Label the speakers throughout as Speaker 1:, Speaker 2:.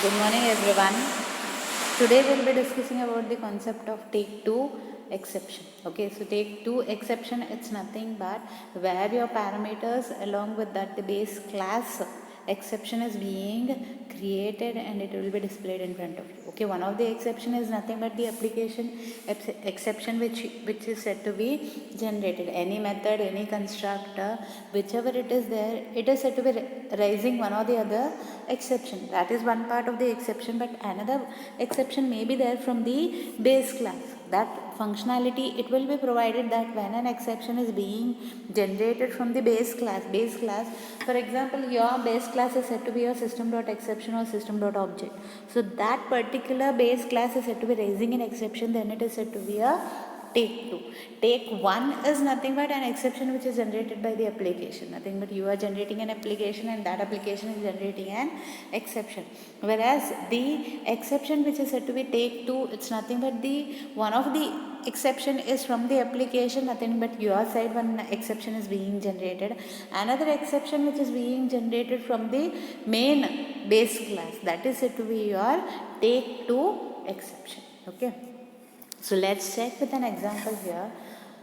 Speaker 1: Good morning everyone. Today we'll be discussing about the concept of take two exception. Okay, so take two exception, it's nothing but where your parameters along with that the base class exception is being created and it will be displayed in front of you. Okay, one of the exception is nothing but the application exception which is said to be generated. Any method, any constructor, whichever it is there, it is said to be raising one or the other exception. That is one part of the exception, but another exception may be there from the base class. That functionality, it will be provided that when an exception is being generated from the base class, for example, your base class is said to be your system.exception or system.object. So that particular base class is said to be raising an exception, then it is said to be a take two. Take one is nothing but an exception which is generated by the application. Nothing but you are generating an application and that application is generating an exception. Whereas the exception which is said to be take two, it's nothing but the one of the exception is from the application, nothing but your side one exception is being generated. Another exception which is being generated from the main base class, that is said to be your take two exception. Okay. So let's check with an example here.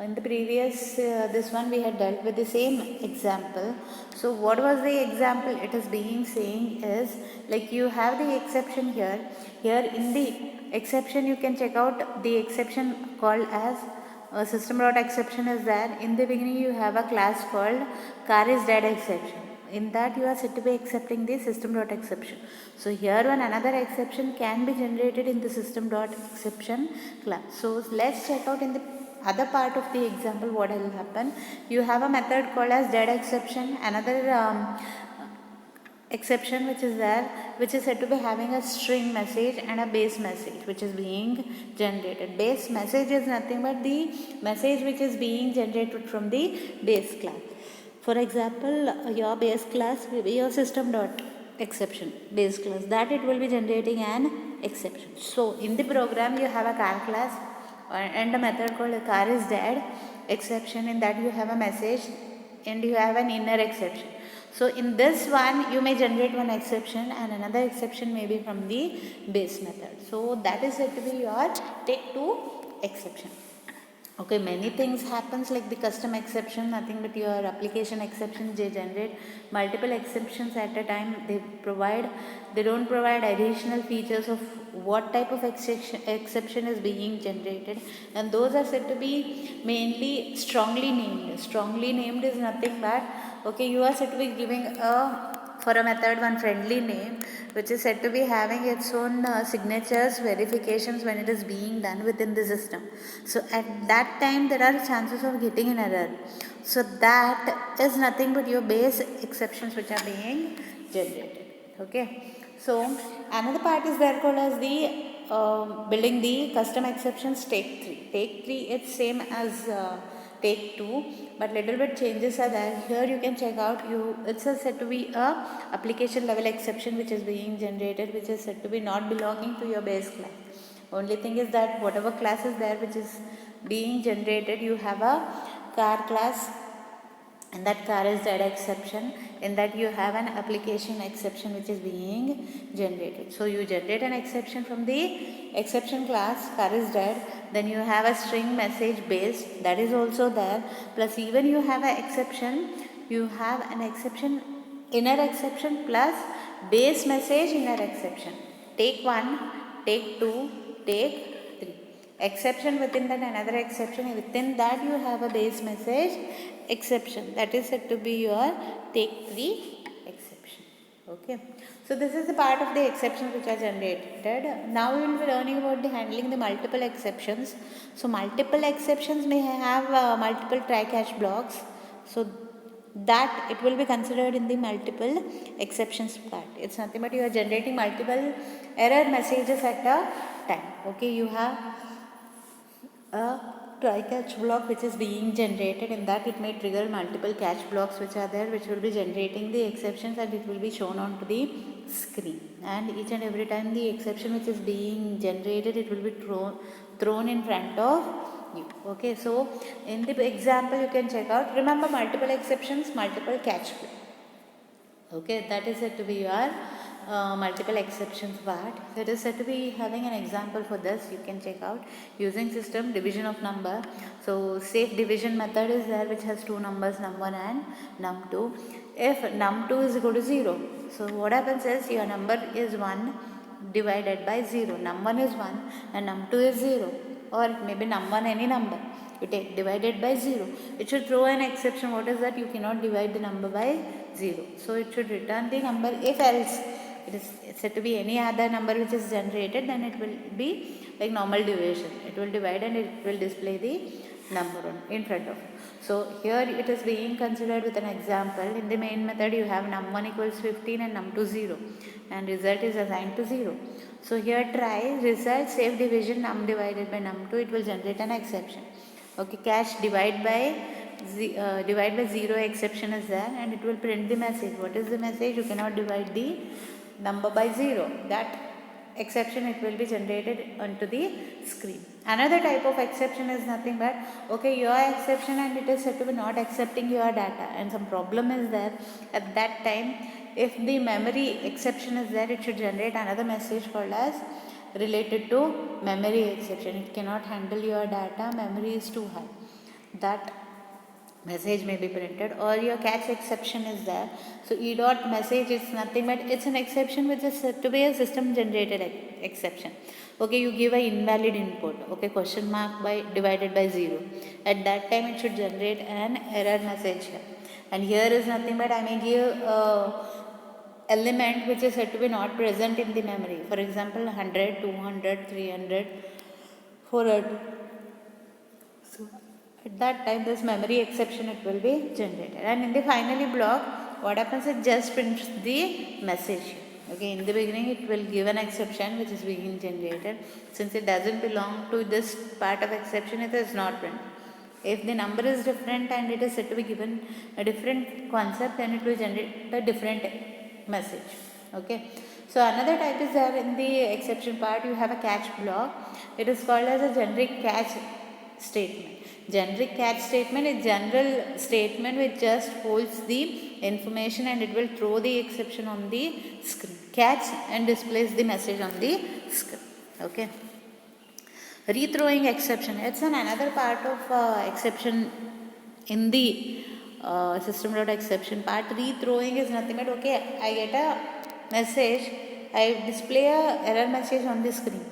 Speaker 1: In the previous this one we had dealt with the same example. So what was the example it is being saying is like you have the exception here. Here in the exception you can check out the exception called as system.exception is there. In the beginning you have a class called car is dead exception. In that you are said to be accepting the system.exception. So here one another exception can be generated in the system.exception class. So let's check out in the other part of the example what will happen. You have a method called as dead exception, another exception which is there, which is said to be having a string message and a base message which is being generated. Base message is nothing but the message which is being generated from the base class. For example, your base class will be your system.exception base class, that it will be generating an exception. So in the program you have a car class and a method called car is dead exception. In that you have a message and you have an inner exception. So in this one you may generate one exception and another exception may be from the base method. So that is said to be your take two exception. Okay, many things happens like the custom exception, nothing but your application exceptions. They generate multiple exceptions at a time. They don't provide additional features of what type of exception is being generated, and those are said to be mainly strongly named. Strongly named is nothing but, okay, you are said to be giving for a method one friendly name which is said to be having its own signatures, verifications when it is being done within the system. So at that time there are chances of getting an error. So that is nothing but your base exceptions which are being generated. Okay. So another part is there called as the building the custom exceptions take three. Take three it's same as take two, but little bit changes are there. Here you can check out, it's said to be a application level exception which is being generated, which is said to be not belonging to your base class. Only thing is that whatever class is there which is being generated, you have a car class and that car is dead exception. In that you have an application exception which is being generated. So you generate an exception from the exception class car is dead, then you have a string message base, that is also there, plus even you have an exception, you have an exception inner exception plus base message inner exception. Take one, take two, take three. Exception within that another exception, within that you have a base message exception, that is said to be your take three exception. Okay, so this is the part of the exceptions which are generated. Now we will be learning about the handling the multiple exceptions. So multiple exceptions may have multiple try catch blocks, so that it will be considered in the multiple exceptions part. It's nothing but you are generating multiple error messages at a time. Okay, you have a try catch block which is being generated. In that it may trigger multiple catch blocks which are there, which will be generating the exceptions and it will be shown onto the screen. And each and every time the exception which is being generated, it will be thrown in front of you. Okay, so in the example you can check out, remember multiple exceptions, multiple catch block. Okay, that is said to be your multiple exceptions part. That is said to be having an example for this. You can check out using system division of number. So safe division method is there, which has two numbers, num1 and num2. If num2 is equal to 0, so what happens is your number is 1 divided by 0. Num1 is 1 and num2 is 0, or maybe num1 any number. You take divided by 0. It should throw an exception. What is that? You cannot divide the number by 0. So it should return the number. If else it is said to be any other number which is generated, then it will be like normal division. It will divide and it will display the number in front of it. So here it is being considered with an example. In the main method you have num1 equals 15 and num2 0, and result is assigned to 0. So here try result safe division num divided by num2. It will generate an exception. Okay, catch divide by 0 exception is there, and it will print the message. What is the message? You cannot divide the number by 0. That exception it will be generated onto the screen. Another type of exception is nothing but, okay, your exception and it is said to be not accepting your data, and some problem is there at that time. If the memory exception is there, it should generate another message called as related to memory exception. It cannot handle your data, memory is too high. That message may be printed, or your catch exception is there. So e dot message is nothing but it's an exception which is said to be a system generated exception. Okay, you give a invalid input, okay, question mark by divided by 0. At that time it should generate an error message here. And here is nothing but I may give element which is said to be not present in the memory. For example, 100, 200, 300, 400. So at that time this memory exception it will be generated, and in the finally block what happens, it just prints the message. Okay, in the beginning it will give an exception which is being generated. Since it doesn't belong to this part of exception, it is not printed. If the number is different and it is said to be given a different concept, then it will generate a different message. Okay, so another type is there in the exception part. You have a catch block. It is called as a generic catch statement. Generic catch statement is general statement which just holds the information and it will throw the exception on the screen. Catch and displays the message on the screen. Okay. Rethrowing exception. It's another part of exception in the system.exception part. Rethrowing is nothing but, okay, I get a message, I display a error message on the screen.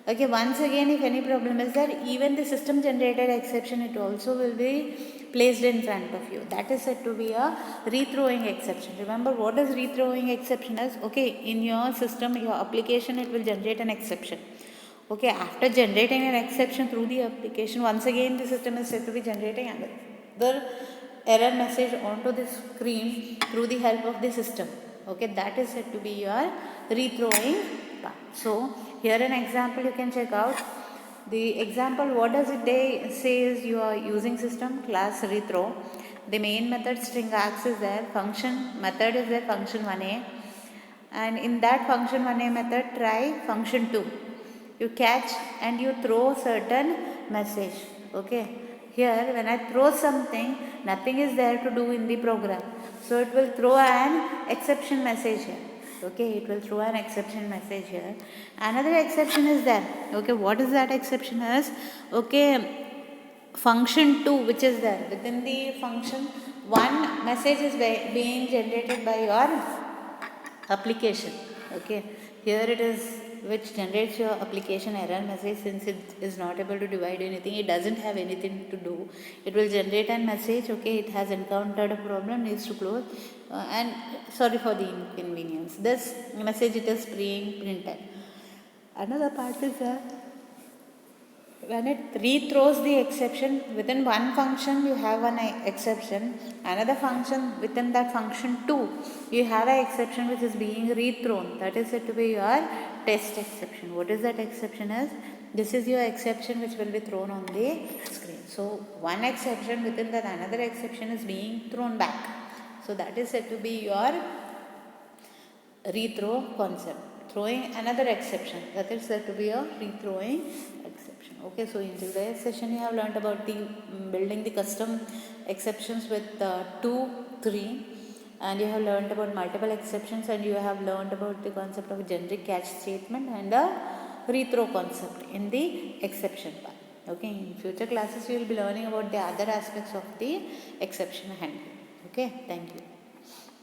Speaker 1: Okay, once again if any problem is there, even the system generated exception it also will be placed in front of you. That is said to be a rethrowing exception. Remember what is rethrowing exception is? Okay, in your system, your application, it will generate an exception. Okay, after generating an exception through the application, once again the system is said to be generating another error message onto the screen through the help of the system. Okay, that is said to be your rethrowing part. So here an example you can check out. The example, what does it say is you are using system class rethrow. The main method string args is there, function method is there, function 1a, and in that function 1a method try function 2. You catch and you throw certain message. Okay, here when I throw something, nothing is there to do in the program, so it will throw an exception message here. Okay, it will throw an exception message here. Another exception is there. Okay, what is that exception is? Okay, function 2 which is there within the function, one message is being generated by your application. Okay, here it is which generates your application error message. Since it is not able to divide anything, it doesn't have anything to do, it will generate a message. Okay, it has encountered a problem, needs to close, and sorry for the inconvenience. This message it is being printed. Another part is when it rethrows the exception, within one function you have an exception, another function within that function 2 you have an exception which is being rethrown. That is said to be your test exception. What is that exception is? This is your exception which will be thrown on the screen. So one exception, within that another exception is being thrown back. So that is said to be your rethrow concept. Throwing another exception, that is said to be a rethrowing exception. Okay, so in today's session you have learned about the building the custom exceptions with 2, 3, and you have learned about multiple exceptions, and you have learned about the concept of generic catch statement and a rethrow concept in the exception part. Okay, in future classes you will be learning about the other aspects of the exception handling. Okay, thank you.